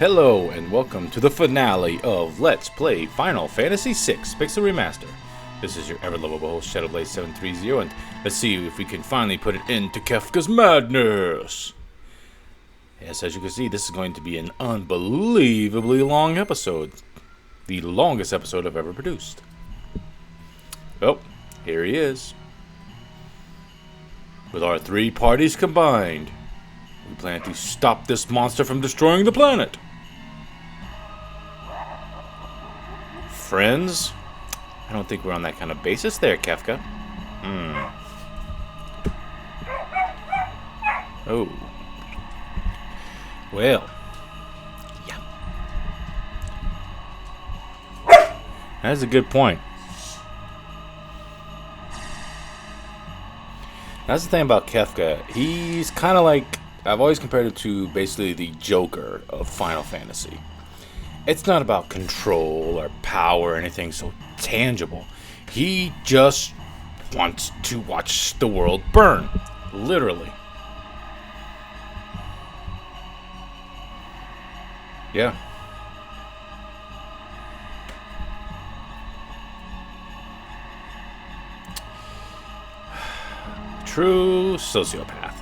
Hello and welcome to the finale of Let's Play Final Fantasy VI Pixel Remaster. This is your ever-lovable host Shadowblaze730, and let's see if we can finally put an end to Kefka's madness. Yes, as you can see, this is going to be an unbelievably long episode. The longest episode I've ever produced. Oh, here he is. With our three parties combined, we plan to stop this monster from destroying the planet. Friends? I don't think we're on that kind of basis there, Kefka. Oh. Well. Yeah. That's a good point. That's the thing about Kefka. He's kind of like, I've always compared him to basically the Joker of Final Fantasy. It's not about control or power or anything so tangible. He just wants to watch the world burn. Literally. Yeah. True sociopath.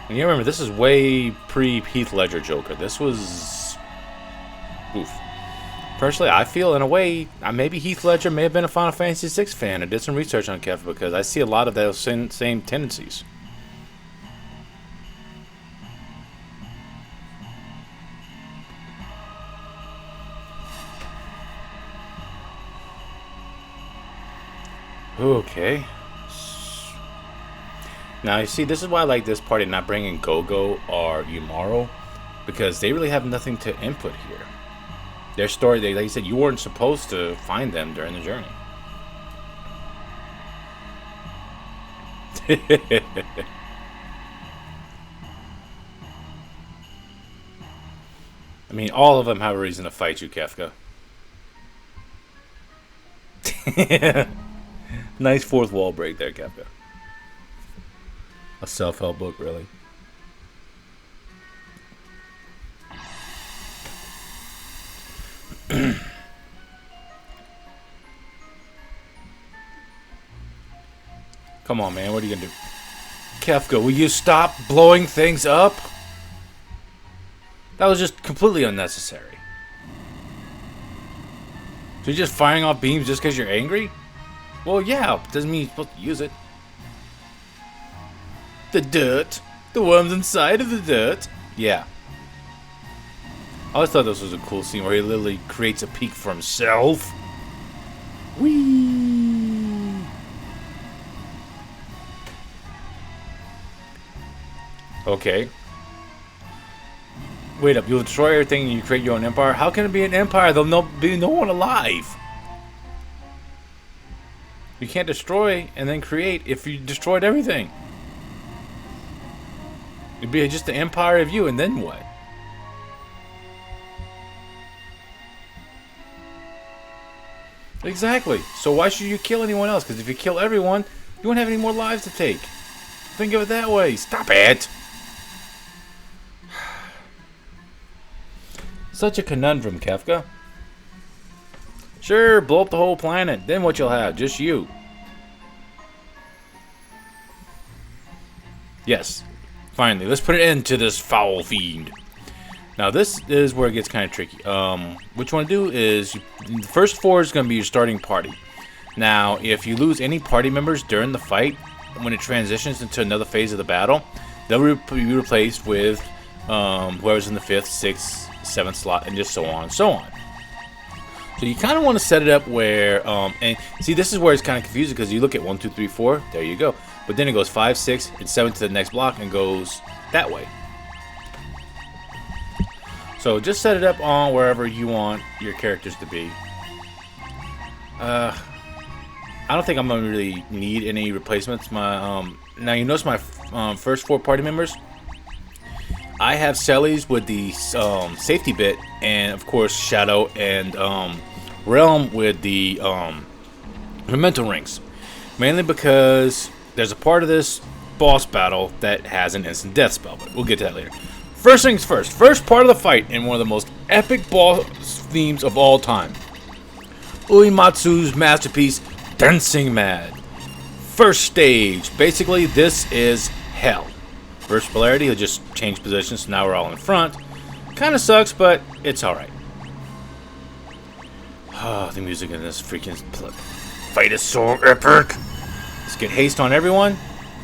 And you remember, this is way pre-Heath Ledger Joker. This was... oof. Personally, I feel, in a way, maybe Heath Ledger may have been a Final Fantasy VI fan. I did some research on Kefka because I see a lot of those same tendencies. Okay. Now, you see, this is why I like this party not bringing Go-Go or Umaro, because they really have nothing to input here. Their story, like you said, you weren't supposed to find them during the journey. I mean, all of them have a reason to fight you, Kefka. Nice fourth wall break there, Kefka. A self-help book, really. Come on, man. What are you gonna do? Kefka, will you stop blowing things up? That was just completely unnecessary. So you're just firing off beams just because you're angry? Well, yeah. Doesn't mean you're supposed to use it. The dirt. The worms inside of the dirt. Yeah. I always thought this was a cool scene where he literally creates a peak for himself. Whee! Okay. Wait up, you'll destroy everything and you create your own empire? How can it be an empire? There'll be no one alive. You can't destroy and then create if you destroyed everything. It'd be just the empire of you, and then what? Exactly. So why should you kill anyone else? Because if you kill everyone, you won't have any more lives to take. Think of it that way. Stop it! Such a conundrum, Kefka. Sure, blow up the whole planet. Then what you'll have? Just you. Yes. Finally, let's put an end to this foul fiend. Now, this is where it gets kind of tricky. What you want to do is, the first four is going to be your starting party. Now, if you lose any party members during the fight, when it transitions into another phase of the battle, they'll be replaced with whoever's in the 5th, 6th, 7th slot, and just so on and so on. So you kind of want to set it up where, and see, this is where it's kind of confusing because you look at 1, 2, 3, 4, there you go. But then it goes 5, 6, and 7 to the next block and goes that way. So just set it up on wherever you want your characters to be. I don't think I'm going to really need any replacements. Now you notice my first 4 party members. I have Sellies with the safety bit, and of course Shadow and Realm with the memento rings. Mainly because there's a part of this boss battle that has an instant death spell, but we'll get to that later. First things first. First part of the fight in one of the most epic boss themes of all time. Uematsu's masterpiece, Dancing Mad. First stage. Basically, this is hell. First polarity, he'll just change positions, so now we're all in front. Kind of sucks, but it's alright. Oh, the music in this freaking fight is so epic. Let's get haste on everyone.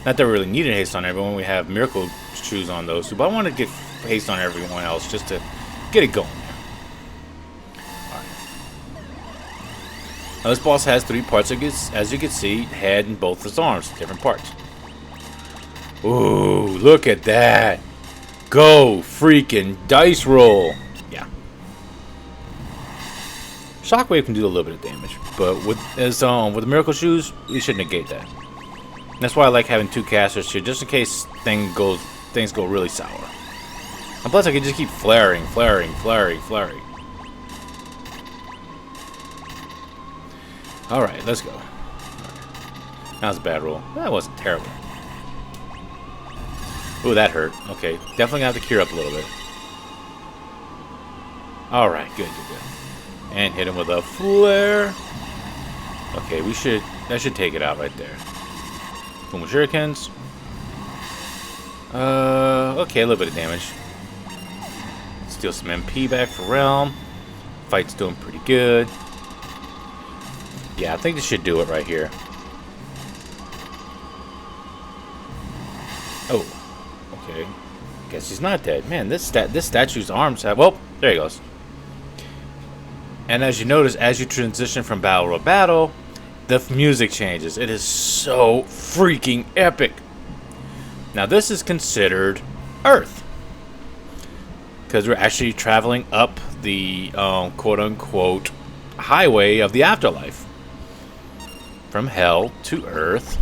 Not that we really needed haste on everyone. We have miracle shoes on those two, but I want to get haste on everyone else just to get it going. Alright. Now this boss has 3 parts, as you can see, head and both his arms, different parts. Ooh, look at that. Go freaking dice roll. Yeah. Shockwave can do a little bit of damage, but with the miracle shoes, we should negate that. That's why I like having 2 casters here, just in case things go really sour. And plus I can just keep flaring. Alright, let's go. That was a bad roll. That wasn't terrible. Ooh, that hurt. Okay, definitely gonna have to cure up a little bit. Alright, good. And hit him with a flare. Okay, that should take it out right there. Boom with shurikens. Okay, a little bit of damage. Steal some MP back for Realm. Fight's doing pretty good. Yeah, I think this should do it right here. Oh. Okay. Guess he's not dead. Man, this statue's arms have... Well, there he goes. And as you notice, as you transition from battle to battle, the music changes. It is so freaking epic. Now, this is considered Earth. Because we're actually traveling up the quote-unquote highway of the afterlife. From hell to Earth.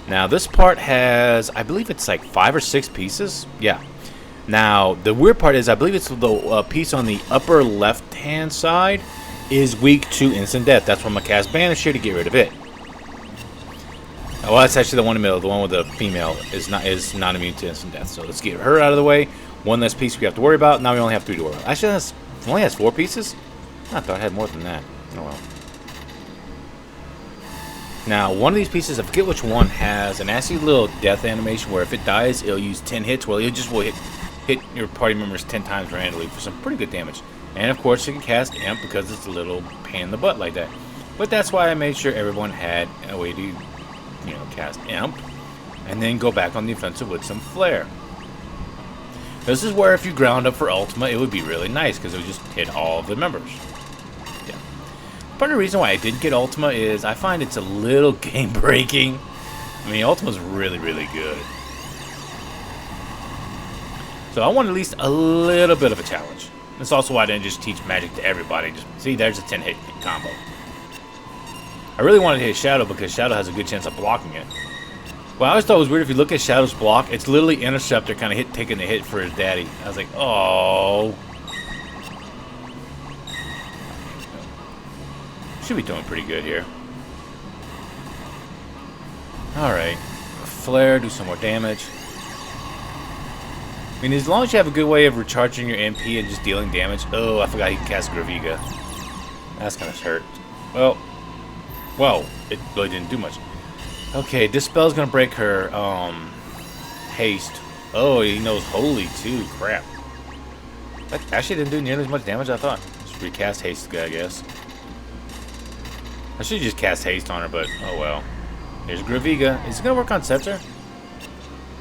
Now, this part has, I believe it's like 5 or 6 pieces. Yeah. Now, the weird part is, I believe it's the piece on the upper left-hand side is weak to instant death. That's why I'm going to cast Banish here to get rid of it. Well, that's actually the one in the middle. The one with the female is not immune to instant death. So let's get her out of the way. One less piece we have to worry about. Now we only have 3 to worry about. Actually, it only has 4 pieces? I thought it had more than that. Oh well. Now, one of these pieces, I forget which one, has a nasty little death animation where if it dies, it'll use 10 hits. Well, it just will hit your party members 10 times randomly for some pretty good damage. And of course, you can cast Imp because it's a little pain in the butt like that. But that's why I made sure everyone had a way to, cast Imp and then go back on the offensive with some Flare. This is where if you ground up for Ultima, it would be really nice because it would just hit all of the members. Yeah. Part of the reason why I didn't get Ultima is I find it's a little game breaking. I mean, Ultima's really, really good. So I want at least a little bit of a challenge. That's also why I didn't just teach magic to everybody. Just see, there's a 10-hit combo. I really wanted to hit Shadow because Shadow has a good chance of blocking it. Well, I always thought it was weird if you look at Shadow's block, it's literally Interceptor kind of taking the hit for his daddy. I was like, oh. Should be doing pretty good here. Alright. Flare, do some more damage. I mean, as long as you have a good way of recharging your MP and just dealing damage. Oh, I forgot he can cast Graviga. That's gonna hurt. Well, it really didn't do much. Okay, this spell's gonna break her haste. Oh, he knows holy too. Crap. That actually didn't do nearly as much damage as I thought. Just recast haste, I guess. I should just cast haste on her, but oh well. Here's Graviga. Is it gonna work on Scepter?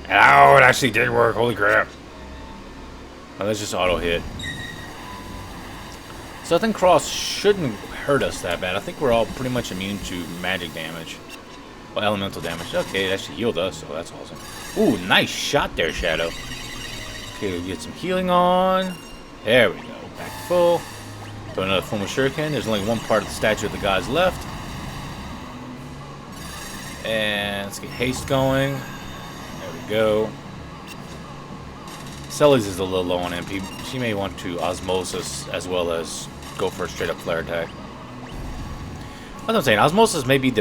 Oh, it actually did work. Holy crap. Oh, let's just auto hit. Southern Cross shouldn't hurt us that bad. I think we're all pretty much immune to magic damage. Well, elemental damage. Okay, it actually healed us, so that's awesome. Ooh, nice shot there, Shadow. Okay, we'll get some healing on. There we go. Back to full. Throw another form of Shuriken. There's only one part of the statue of the gods left. And let's get haste going. There we go. Celi's is a little low on MP. She may want to Osmosis as well as go for a straight up flare attack. what I'm saying, Osmosis may be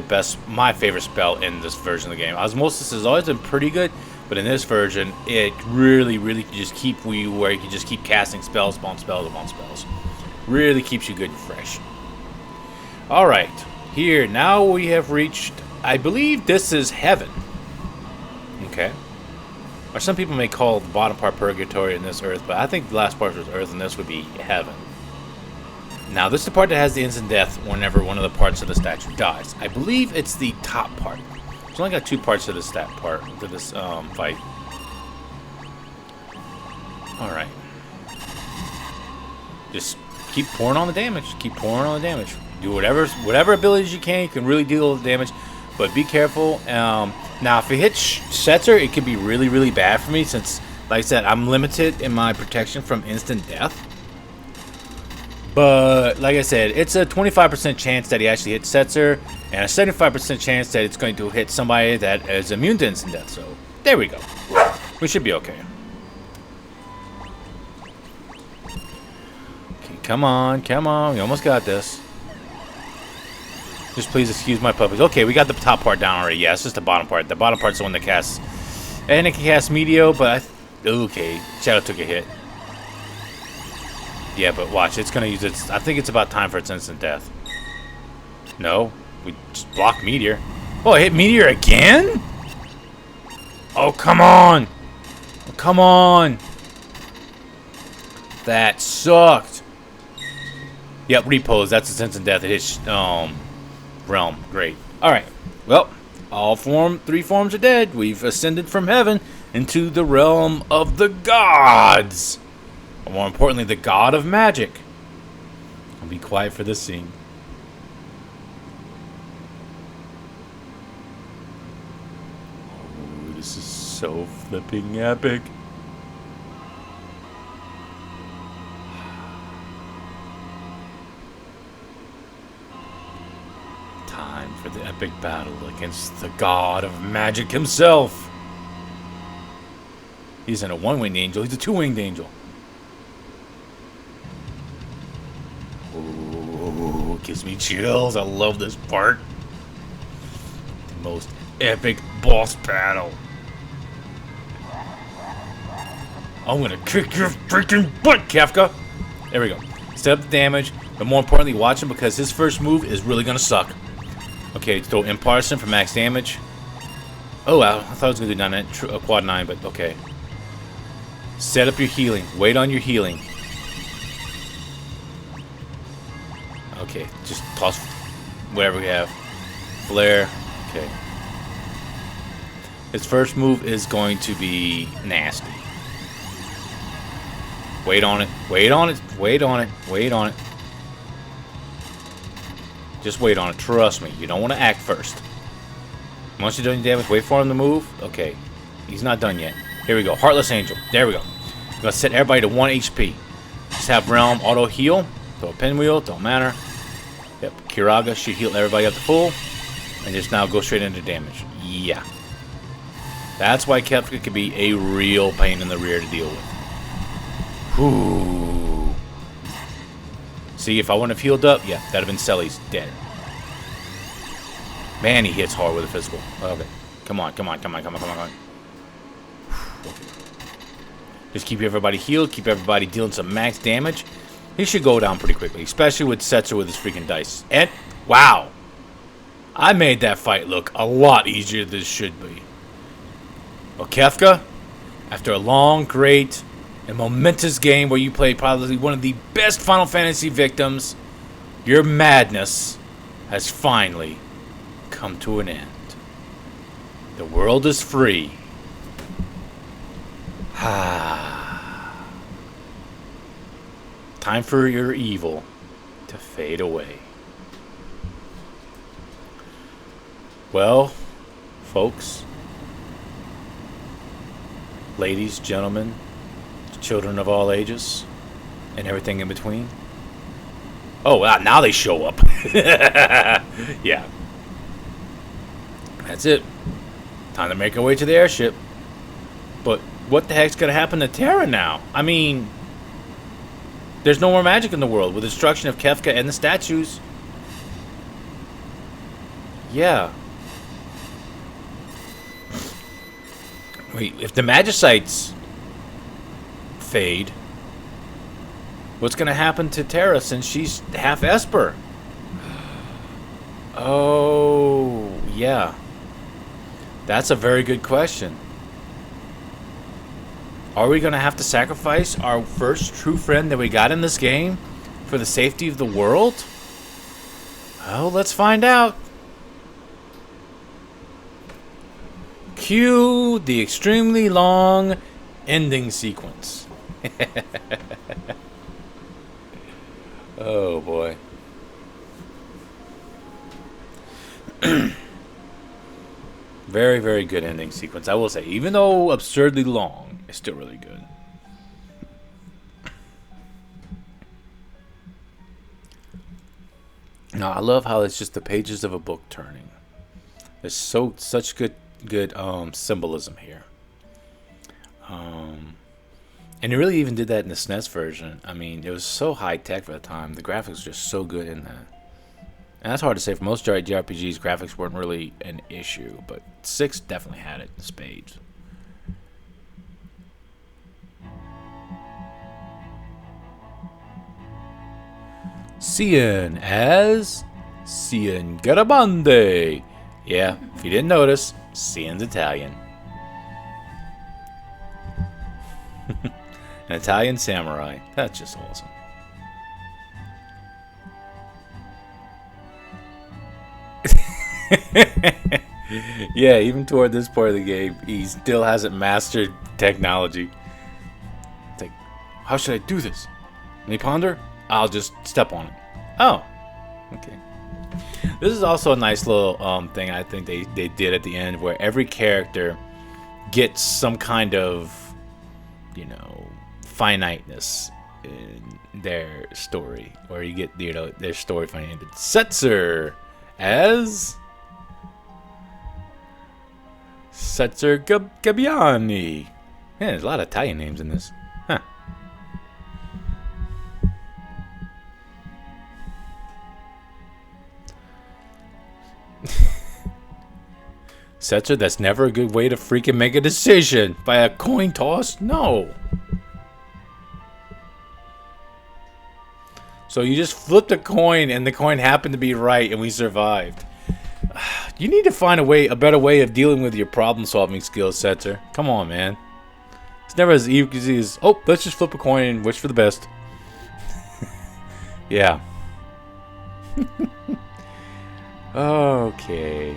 my favorite spell in this version of the game. Osmosis has always been pretty good, but in this version, it really can just keep you where you can just keep casting spells upon spells upon spells. Really keeps you good and fresh. Alright, here, now we have reached, I believe this is heaven. Okay. Or some people may call the bottom part purgatory and this earth, but I think the last part was earth and this would be heaven. Now, this is the part that has the instant death whenever one of the parts of the statue dies. I believe it's the top part. There's only got 2 parts to this fight. Alright. Just keep pouring on the damage. Keep pouring on the damage. Do whatever abilities you can really deal with damage. But be careful. Now, if it hits Setzer, it could be really bad for me since, like I said, I'm limited in my protection from instant death. But, like I said, it's a 25% chance that he actually hits Setzer, and a 75% chance that it's going to hit somebody that is immune to instant death. So, there we go. We should be okay. Okay, come on. We almost got this. Just please excuse my puppies. Okay, we got the top part down already. Yeah, it's just the bottom part. The bottom part's the one that casts. And it can cast Meteo, but okay, Shadow took a hit. Yeah, but watch, it's gonna use its. I think it's about time for its instant death. No, we just blocked Meteor. Oh, I hit Meteor again? Oh, come on! Oh, come on! That sucked. Yep, repose. That's its instant death. It hits realm. Great. All right. Well, three forms are dead. We've ascended from heaven into the realm of the gods. Or more importantly, the god of magic. I'll be quiet for this scene. Oh, this is so flipping epic. Time for the epic battle against the god of magic himself. He's in a one-winged angel. He's a two-winged angel. Ooh, gives me chills. I love this part. The most epic boss battle. I'm gonna kick your freaking butt, Kefka. There we go. Set up the damage, but more importantly, watch him because his first move is really gonna suck. Okay, throw Imparson for max damage. Oh wow, I thought I was gonna do quad 9, but okay. Set up your healing. Wait on your healing. Okay, just toss whatever we have. Flare. Okay. His first move is going to be nasty. Wait on it. Wait on it. Wait on it. Wait on it. Just wait on it. Trust me. You don't want to act first. Once you're done your damage, wait for him to move. Okay. He's not done yet. Here we go. Heartless Angel. There we go. I'm going to set everybody to 1 HP. Just have Realm auto heal. Throw a pinwheel. Don't matter. Yep. Kiraga should heal everybody up to full. And just now go straight into damage. Yeah. That's why Kefka could be a real pain in the rear to deal with. Whew. See, if I wouldn't have healed up, yeah, that'd have been Selly's dead. Man, he hits hard with a physical. Okay. Come on, come on, come on, come on, come on, come on. Just keep everybody healed, keep everybody dealing some max damage. He should go down pretty quickly, especially with Setzer with his freaking dice. And, wow. I made that fight look a lot easier than it should be. Well, Kefka, after a long, great, and momentous game where you played probably one of the best Final Fantasy victims, your madness has finally come to an end. The world is free. Time for your evil to fade away. Well, folks, ladies, gentlemen, children of all ages, and everything in between. Oh, wow, now they show up. Yeah. That's it. Time to make our way to the airship. But what the heck's going to happen to Terra now? I mean, there's no more magic in the world with the destruction of Kefka and the statues. Yeah. Wait, if the Magicites fade, what's gonna happen to Terra since she's half Esper? Oh, yeah. That's a very good question. Are we gonna have to sacrifice our first true friend that we got in this game for the safety of the world? Well, let's find out. Cue the extremely long ending sequence. Oh boy. Very, very good ending sequence, I will say. Even though absurdly long, it's still really good. No, I love how it's just the pages of a book turning. There's such good symbolism here. And it really even did that in the SNES version. I mean, it was so high tech for the time. The graphics were just so good in that. And that's hard to say. For most JRPGs, graphics weren't really an issue, but 6 definitely had it in spades. Cien as Cien Garabande. Yeah, if you didn't notice, Cien's Italian. An Italian samurai. That's just awesome. Yeah, even toward this part of the game, he still hasn't mastered technology. It's like, how should I do this? And he ponder? I'll just step on it. Oh, okay. This is also a nice little thing I think they did at the end, where every character gets some kind of, you know, finiteness in their story, or you get, you know, their story finite. Setzer as Setzer Gabbiani. Man, there's a lot of Italian names in this. Huh. Setzer, that's never a good way to freaking make a decision. By a coin toss? No. So you just flipped a coin and the coin happened to be right and we survived. You need to find a better way of dealing with your problem-solving skills, Setzer. Come on, man. It's never as easy as, oh, let's just flip a coin and wish for the best. Yeah. Okay.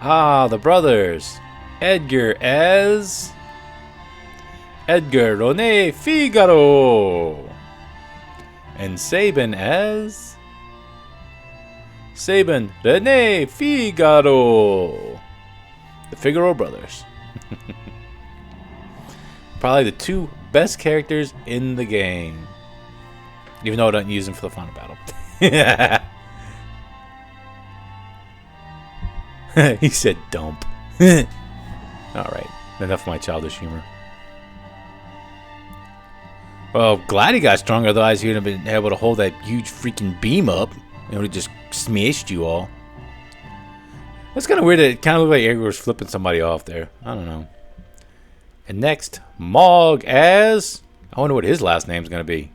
Ah, the brothers. Edgar as Edgar René Figaro. And Sabin as Sabin René Figaro. The Figaro brothers. Probably the 2 best characters in the game. Even though I don't use them for the final battle. He said dump. Alright, enough of my childish humor. Well, glad he got stronger, otherwise he would have been able to hold that huge freaking beam up. It would have just smashed you all. That's kind of weird. It kind of looked like Edgar was flipping somebody off there. I don't know. And next, Mog as... I wonder what his last name's going to be.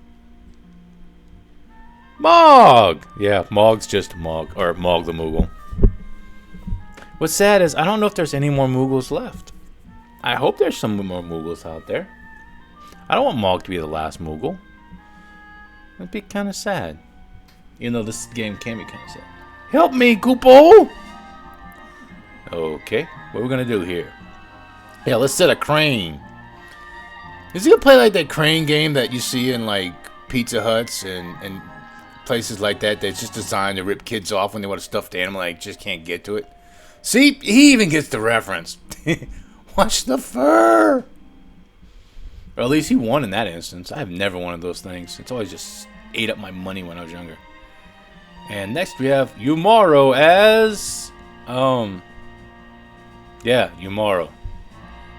Mog! Yeah, Mog's just Mog. Or Mog the Moogle. What's sad is I don't know if there's any more Moogles left. I hope there's some more Moogles out there. I don't want Mog to be the last Moogle. That'd be kind of sad. Even though this game can be kind of sad. Help me, Koopo! Okay, what are we going to do here? Yeah, let's set a crane. Is he going to play like that crane game that you see in like Pizza Huts and places like that that's just designed to rip kids off when they want a stuffed animal like just can't get to it? See, he even gets the reference. Watch the fur! Or at least he won in that instance. I have never wanted those things. It's always just ate up my money when I was younger. And next we have Yumaro as... yeah, Yumaro.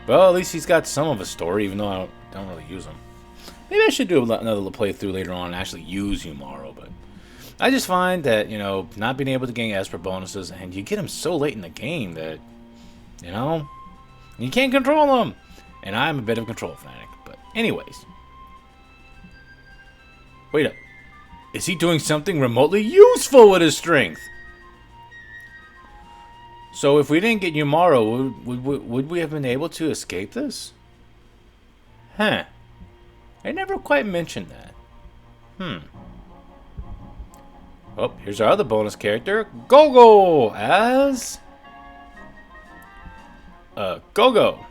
Well, at least he's got some of a story, even though I don't really use him. Maybe I should do another playthrough later on and actually use Yumaro, but... I just find that, you know, not being able to gain Esper bonuses, and you get them so late in the game that, you know, you can't control them. And I'm a bit of a control fanatic. But anyways. Wait up. Is he doing something remotely useful with his strength? So if we didn't get Yumaro, would we have been able to escape this? Huh. I never quite mentioned that. Oh, here's our other bonus character, Gogo, as... Gogo.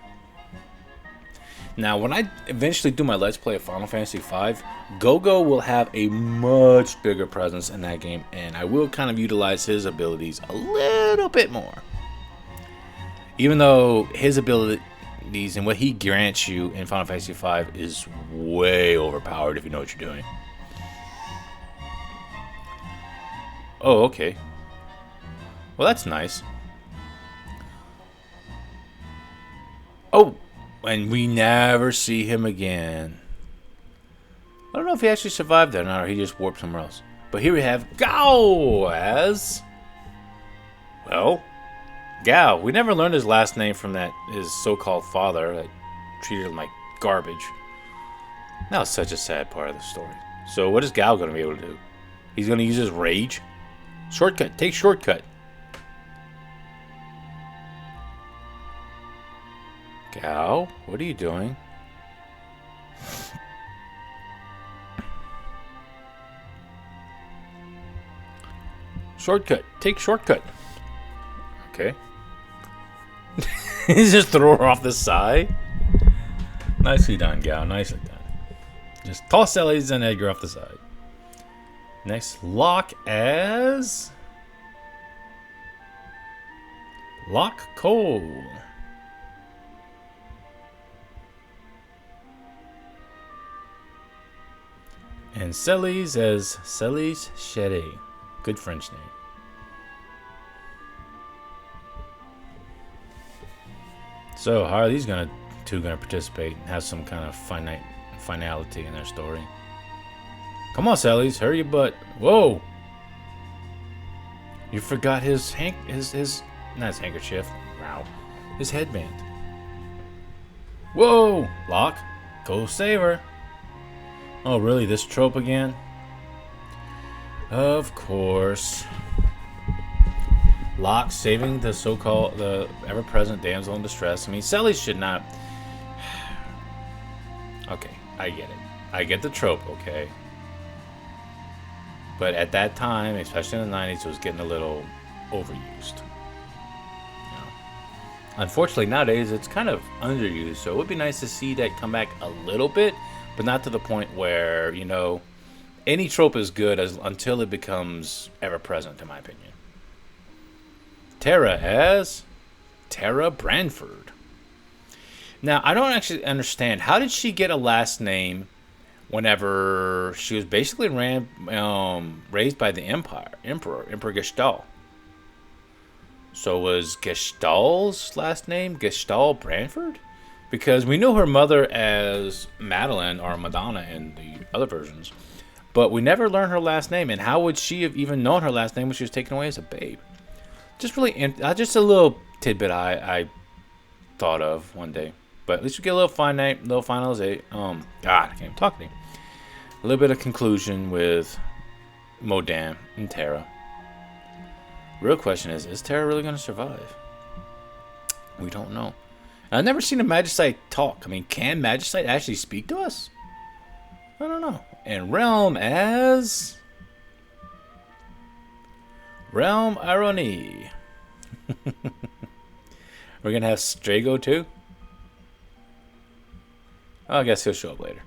Now, when I eventually do my Let's Play of Final Fantasy V, Gogo will have a much bigger presence in that game, and I will kind of utilize his abilities a little bit more. Even though his abilities and what he grants you in Final Fantasy V is way overpowered if you know what you're doing. Oh, okay. Well, that's nice. Oh, and we never see him again. I don't know if he actually survived that or not, or he just warped somewhere else. But here we have Gao as... Well, Gao. We never learned his last name from his so-called father that treated him like garbage. That was such a sad part of the story. So what is Gao going to be able to do? He's going to use his rage? Shortcut. Take shortcut. Gao, what are you doing? Shortcut. Take shortcut. Okay. He's just throw her off the side. Nicely done, Gao. Nicely done. Just toss Ellie's and Edgar off the side. Next, Locke as... Locke Cole. And Celes as Celes Shere. Good French name. So, how are these two gonna participate and have some kind of finality in their story? Come on, Celes, hurry your butt. Whoa! You forgot his not his handkerchief. Wow. His headband. Whoa! Locke, go save her. Oh, really? This trope again? Of course. Locke saving the ever-present damsel in distress. I mean, Celes should not... Okay, I get it. I get the trope, okay? But at that time, especially in the 90s, it was getting a little overused. You know? Unfortunately, nowadays, it's kind of underused. So it would be nice to see that come back a little bit, but not to the point where, you know, any trope is good until it becomes ever-present, in my opinion. Terra as Terra Branford. Now, I don't actually understand. How did she get a last name whenever she was basically raised by the Emperor Gestalt? So was Gestalt's last name Gestalt Branford? Because we knew her mother as Madeline or Madonna in the other versions, but we never learned her last name. And how would she have even known her last name when she was taken away as a babe? Just a little tidbit I thought of one day. But at least we get a little finalization. God, I can't even talk to him. A little bit of conclusion with Modam and Terra. Real question is Terra really going to survive? We don't know. I've never seen a Magicite talk. I mean, can Magicite actually speak to us? I don't know. And Realm as... Realm Irony. We're going to have Strago too? I guess he'll show up later.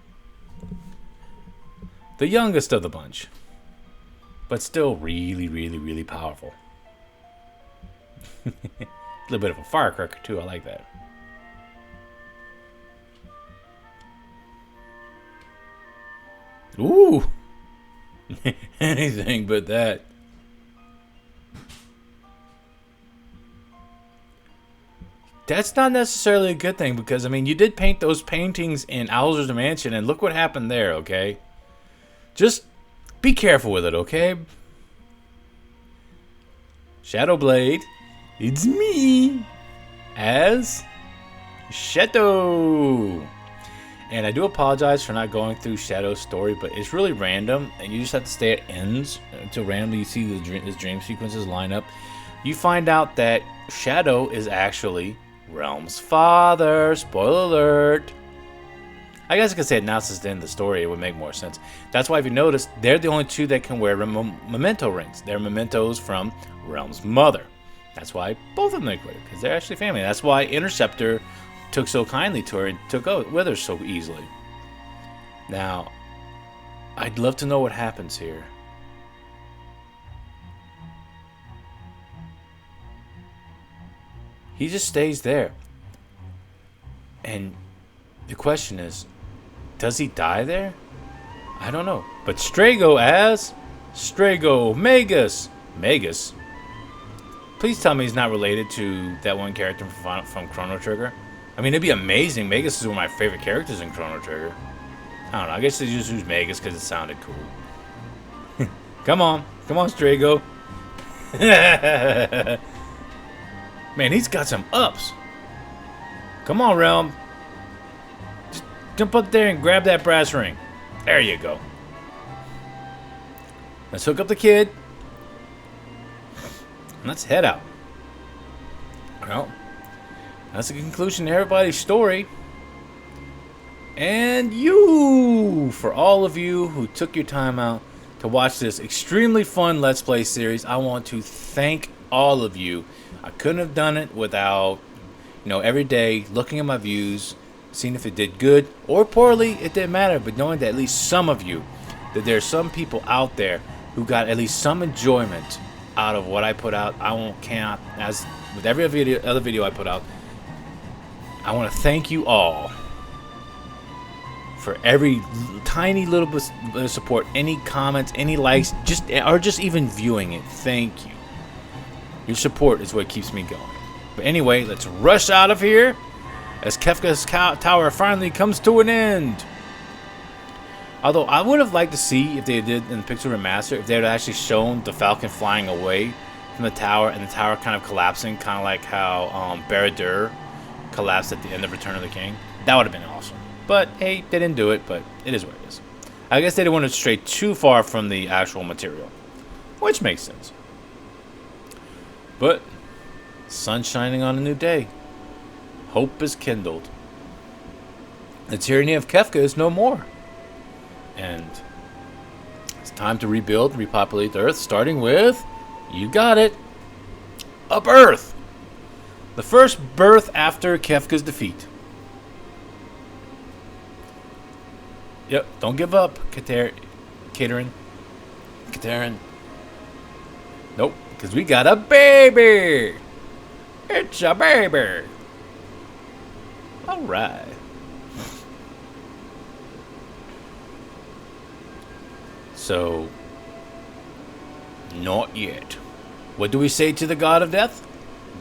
The youngest of the bunch. But still really, really, really powerful. A little bit of a firecracker too. I like that. Ooh. Anything but that. That's not necessarily a good thing because, I mean, you did paint those paintings in Owl's Mansion and look what happened there, okay? Just be careful with it, okay? Shadowblade, it's me as Shadow. And I do apologize for not going through Shadow's story, but it's really random, and you just have to stay at ends until randomly you see his dream sequences line up. You find out that Shadow is actually Realm's father. Spoiler alert. I guess I could say it now since the end of the story, it would make more sense. That's why, if you notice, they're the only two that can wear memento rings. They're mementos from Realm's mother. That's why both of them are because they're actually family. That's why Interceptor took so kindly to her and took with her so easily. Now, I'd love to know what happens here. He just stays there. And the question is, does he die there? I don't know. But Strago as Strago Magus. Magus? Please tell me he's not related to that one character from Chrono Trigger. I mean, it'd be amazing. Magus is one of my favorite characters in Chrono Trigger. I don't know. I guess they just use Magus because it sounded cool. Come on. Come on, Strago. Man, he's got some ups. Come on, Realm. Just jump up there and grab that brass ring. There you go. Let's hook up the kid. And let's head out. Well, that's the conclusion to everybody's story. And for all of you who took your time out to watch this extremely fun Let's Play series, I want to thank all of you. I couldn't have done it without, every day looking at my views, seeing if it did good or poorly. It didn't matter, but knowing that at least some of you, that there's some people out there who got at least some enjoyment out of what I put out. Cannot, as with every other video I put out, I want to thank you all for every tiny little bit of support, any comments, any likes, or just even viewing it. Thank you. Your support is what keeps me going. But anyway, let's rush out of here as Kefka's tower finally comes to an end. Although I would have liked to see, if they did in the Pixel Remaster, if they had actually shown the Falcon flying away from the tower and the tower kind of collapsing, kind of like how Barad-dûr collapsed at the end of Return of the King. That would have been awesome. But hey, they didn't do it, but it is what it is. I guess they didn't want to stray too far from the actual material, which makes sense. But sun shining on a new day. Hope is kindled. The tyranny of Kefka is no more. And it's time to rebuild, repopulate the Earth, starting with, you got it, a birth. The first birth after Kefka's defeat. Yep, don't give up, Katerin. Nope, because we got a baby. It's a baby. All right. So, not yet. What do we say to the god of death?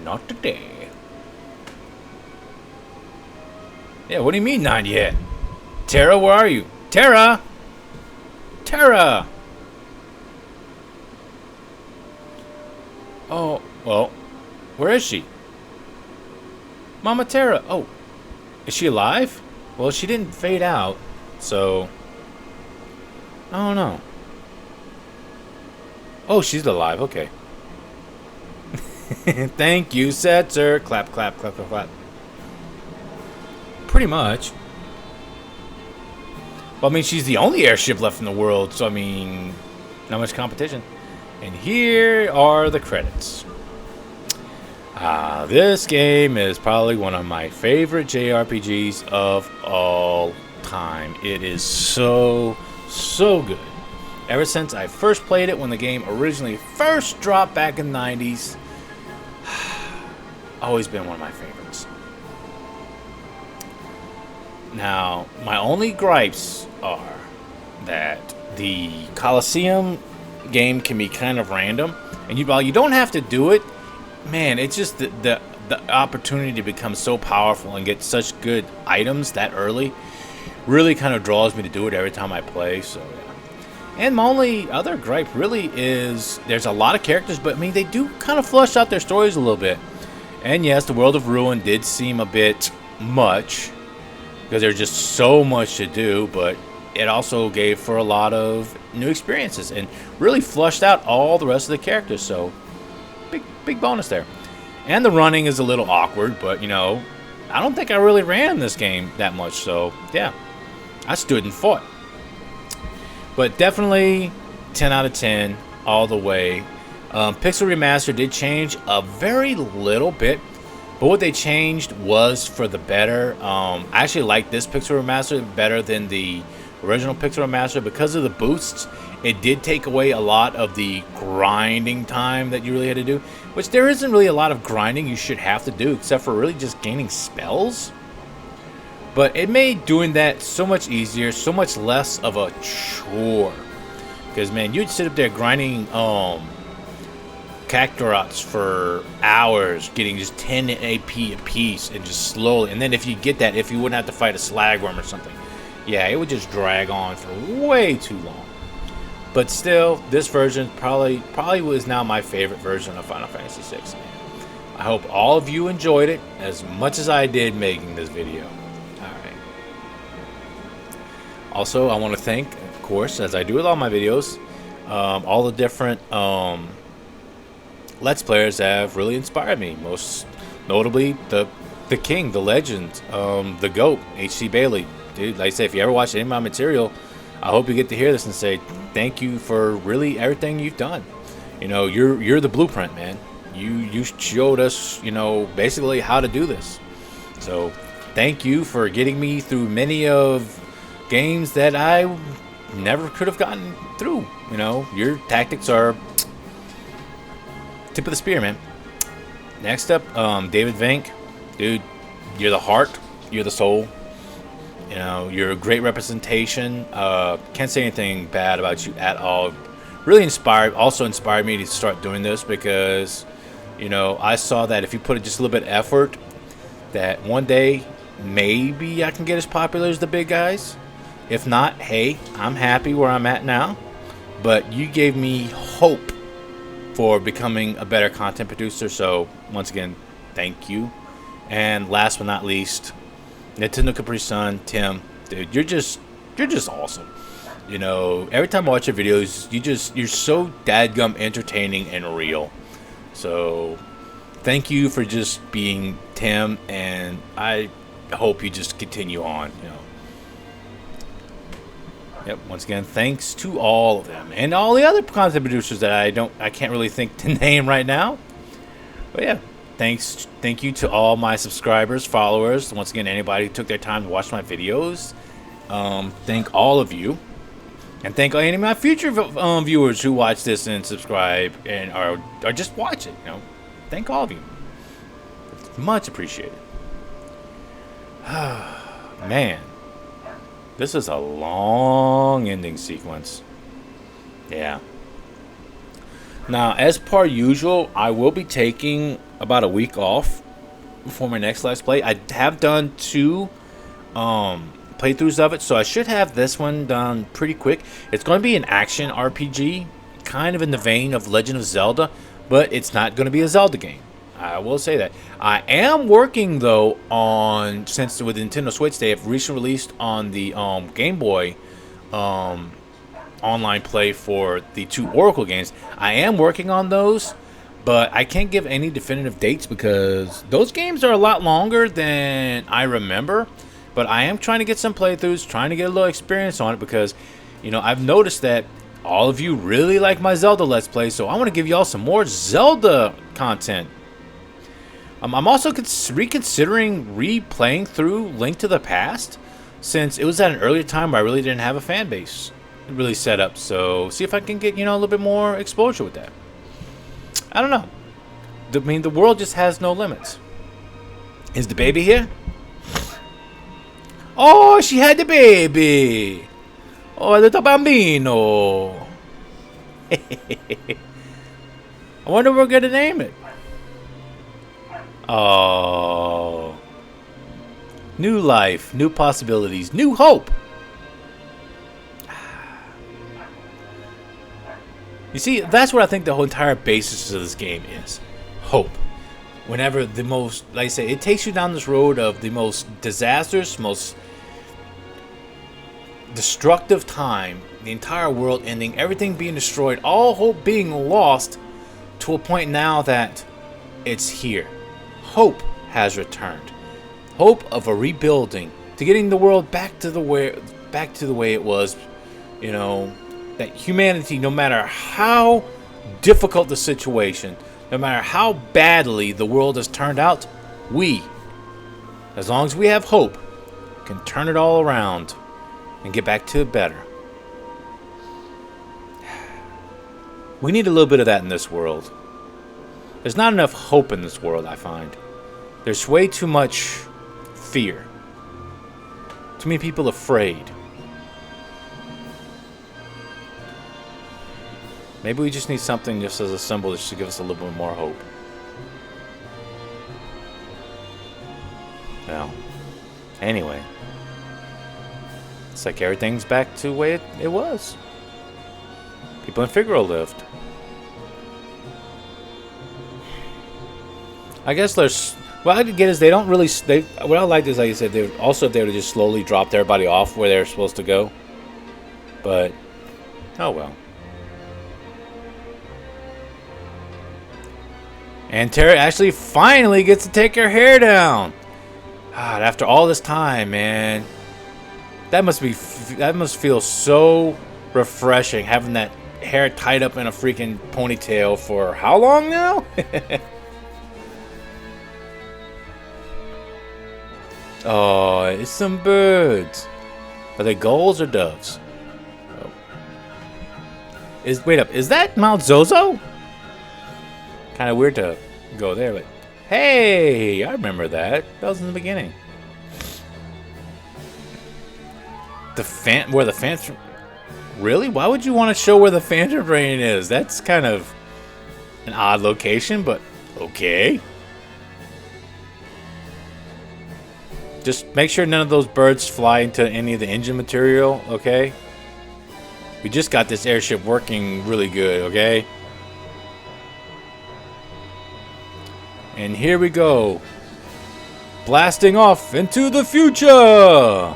Not today. Yeah, what do you mean not yet? Terra, where are you? Terra! Terra! Oh, well, where is she? Mama Terra. Oh, is she alive? Well, she didn't fade out, so I don't know. Oh, she's alive. Okay. Thank you, Setzer. Clap, clap, clap, clap, clap. Pretty much. Well, I mean, she's the only airship left in the world, so I mean, not much competition. And here are the credits. This game is probably one of my favorite JRPGs of all time. It is so good. Ever since I first played it when the game originally first dropped back in the 90s, always been one of my favorites. Now, my only gripes are that the Colosseum game can be kind of random, and while you don't have to do it, man, it's just the opportunity to become so powerful and get such good items that early really kind of draws me to do it every time I play. So yeah. And my only other gripe really is there's a lot of characters, but I mean, they do kind of flush out their stories a little bit. And yes, the World of Ruin did seem a bit much because there's just so much to do, but it also gave for a lot of new experiences and really flushed out all the rest of the characters. So big bonus there. And the running is a little awkward, but you know, I don't think I really ran this game that much. So yeah, I stood and fought. But definitely 10 out of 10 all the way. Pixel Remaster did change a very little bit, but what they changed was for the better. I actually like this Pixel Remaster better than the original Pixel Remaster because of the boosts. It did take away a lot of the grinding time that you really had to do, which there isn't really a lot of grinding you should have to do except for really just gaining spells. But it made doing that so much easier, so much less of a chore. Because, man, you'd sit up there grinding Cactarots for hours, getting just 10 AP a piece, and just slowly. And then if you get that, if you wouldn't have to fight a slagworm or something, yeah, it would just drag on for way too long. But still, this version probably was now my favorite version of Final Fantasy VI. I hope all of you enjoyed it as much as I did making this video. Also, I want to thank, of course, as I do with all my videos, all the different Let's Players that have really inspired me. Most notably, the King, the Legend, the GOAT, H.C. Bailey. Dude, like I say, if you ever watch any of my material, I hope you get to hear this and say thank you for really everything you've done. You know, you're the blueprint, man. You showed us, you know, basically how to do this. So, thank you for getting me through many of games that I never could have gotten through. You know, your tactics are tip of the spear, man. Next up, David Vink. Dude, you're the heart. You're the soul. You know, you're a great representation. Can't say anything bad about you at all. Really also inspired me to start doing this because, you know, I saw that if you put just a little bit of effort, that one day maybe I can get as popular as the big guys. If not, hey, I'm happy where I'm at now. But you gave me hope for becoming a better content producer. So, once again, thank you. And last but not least, Nintendo Capri-san, Tim. Dude, you're just awesome. You know, every time I watch your videos, you're so dadgum entertaining and real. So, thank you for just being Tim, and I hope you just continue on, you know. Yep, once again, thanks to all of them and all the other content producers that I can't really think to name right now. But yeah, thank you to all my subscribers, followers, once again, anybody who took their time to watch my videos. Thank all of you. And thank any of my future viewers who watch this and subscribe and or just watch it, you know. Thank all of you. It's much appreciated. Man. This is a long ending sequence. Yeah. Now, as per usual, I will be taking about a week off before my next Let's Play. I have done 2 playthroughs of it, so I should have this one done pretty quick. It's going to be an action RPG, kind of in the vein of Legend of Zelda, but it's not going to be a Zelda game. I will say that. I am working, though, on, since with Nintendo Switch, they have recently released on the Game Boy online play for the 2 Oracle games. I am working on those, but I can't give any definitive dates because those games are a lot longer than I remember. But I am trying to get some playthroughs, trying to get a little experience on it because, you know, I've noticed that all of you really like my Zelda Let's Play, so I want to give y'all some more Zelda content. I'm also reconsidering replaying through Link to the Past, since it was at an earlier time where I really didn't have a fan base really set up. So see if I can get, you know, a little bit more exposure with that. I don't know. I mean, the world just has no limits. Is the baby here? Oh, she had the baby. Oh, little bambino. I wonder what we're going to name it. Oh. New life, new possibilities, new hope. You see, that's what I think the whole entire basis of this game is. Hope. Whenever the most, like I say, it takes you down this road of the most disastrous, most destructive time, the entire world ending, everything being destroyed, all hope being lost, to a point now that it's here. Hope has returned. Hope of a rebuilding, to getting the world back to the way it was. You know, that humanity, no matter how difficult the situation, no matter how badly the world has turned out, we, as long as we have hope, can turn it all around and get back to better. We need a little bit of that in this world. There's not enough hope in this world, I find. There's way too much fear. Too many people afraid. Maybe we just need something just as a symbol just to give us a little bit more hope. Well, anyway. It's like everything's back to the way it was. People in Figaro lived. I guess there's... What I get is they don't really... what I like is, like you said, they're also if they would have just slowly dropped everybody off where they're supposed to go. But, oh well. And Terra actually finally gets to take her hair down. God, after all this time, man. That must feel so refreshing, having that hair tied up in a freaking ponytail for how long now? Oh, it's some birds. Are they gulls or doves? Oh. Wait up, is that Mount Zozo? Kind of weird to go there, but hey, I remember that. That was in the beginning. Where the Phantom... Really? Why would you want to show where the Phantom Brain is? That's kind of an odd location, but okay. Just make sure none of those birds fly into any of the engine material, okay? We just got this airship working really good, okay? And here we go. Blasting off into the future!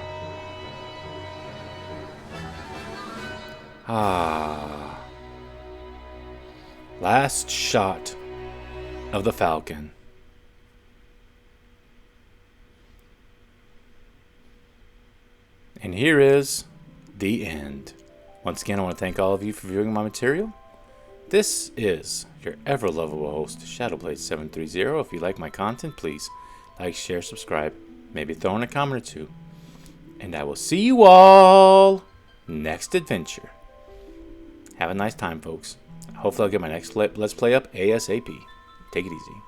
Ah. Last shot of the Falcon. And here is the end. Once again, I want to thank all of you for viewing my material. This is your ever-lovable host, Shadowblade730. If you like my content, please like, share, subscribe, maybe throw in a comment or two. And I will see you all next adventure. Have a nice time, folks. Hopefully I'll get my next Let's Play up ASAP. Take it easy.